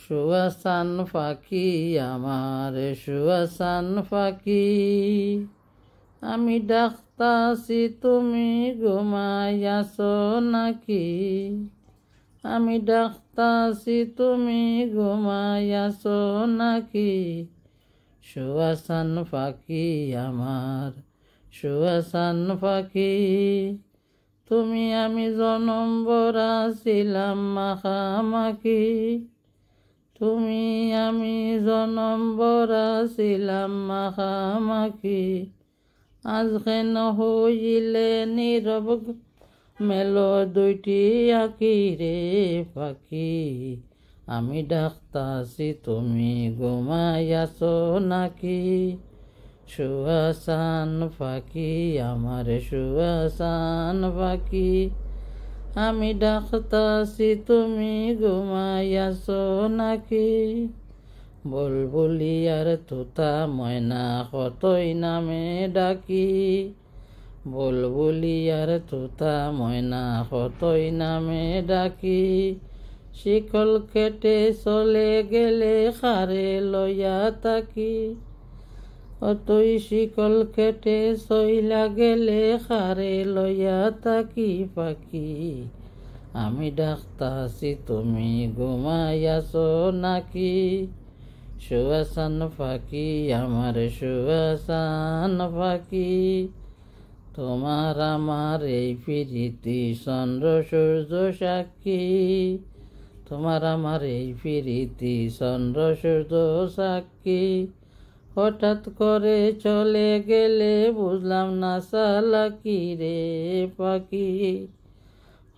সুয়াসান পাখি আমার সুয়াসান পাখি, আমি ডাকতাছি তুমি ঘুমাইয়াছ নাকি? আমি ডাকতাছি তুমি ঘুমাইয়াছ নাকি? সুয়াসান পাখি আমার সুয়াসান পাখি, তুমি আমি জনম ভরা ছিলাম মাখামাখি। তুমি আমি জনম ভরা ছিলাম মাখামাখি, আজ কেন হইলে নীরব মেলো দুইটি আঁকি রে পাখি? আমি ডাকতাছি তুমি ঘুমাইয়াছ নাকি? সুয়াসান পাখি আমার সুয়াসান পাখি, আমি ডাকতাছি তুমি ঘুমাইয়াছ নাকি? বুলবুলি আর তোতা ময়না কতই নামে ডাকি। বুলবুলি আর তোতা ময়না কতই নামে ডাকি, শিকল কেটে চলে গেলে খারে লইয়া তাকি। অতই শিকল কেটে চইলা গেলে খারে লইয়া তাকি পাখি। আমি ডাকতাছি তুমি ঘুমাইয়াছ নাকি? সুয়াসান পাখি আমার সুয়াসান পাখি, তোমার আমার এই প্রীতি চন্দ্র সূর্য সাক্ষী। তোমার আমার এই প্রীতি চন্দ্র সূর্য সাক্ষী, হঠাৎ করে চলে গেলে বুঝলাম না চালাকি রে পাখি।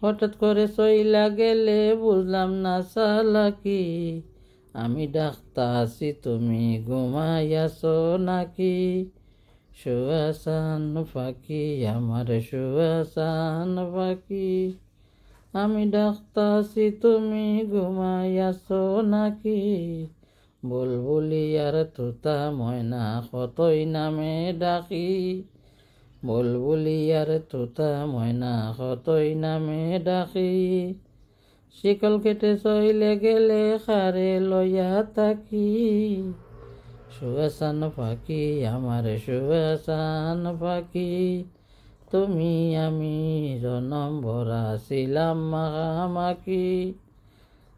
হঠাৎ করে চইলা গেলে বুঝলাম না চালাকি, আমি ডাকতাছি তুমি ঘুমাইয়াছ নাকি? সুয়াসান পাখি আমার সুয়াসান পাখি, আমি ডাকতাছি তুমি ঘুমাইয়াছ নাকি? বুলবুলি আর তোতা ময়না কতই নামে ডাকি। বুলবুলি আর তোতা ময়না কতই নামে ডাকি, শিকল কেটে চইলে গেলে খারে লইয়া তাকি। সুয়াসান পাখি আমার সুয়াসান পাখি, তুমি আমি জনম ভরা ছিলাম মাখামাখি।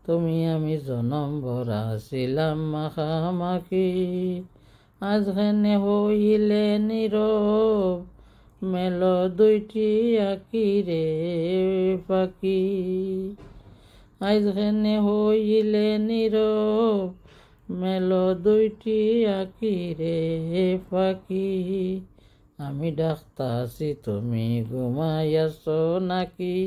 তুমি আমি জনম ভরা ছিলাম মাখামাখি, আজ কেনে হইলে নীরব মেলো দুইটি আঁকি রে পাখি। আজ কেনে হইলে নীরব মেলো দুইটি আঁকি রে পাখি, আমি ডাকতাছি তুমি ঘুমাইয়াছ নাকি?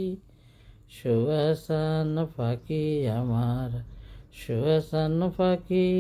সুয়াসান পাখি আমার সুয়াসান পাখি।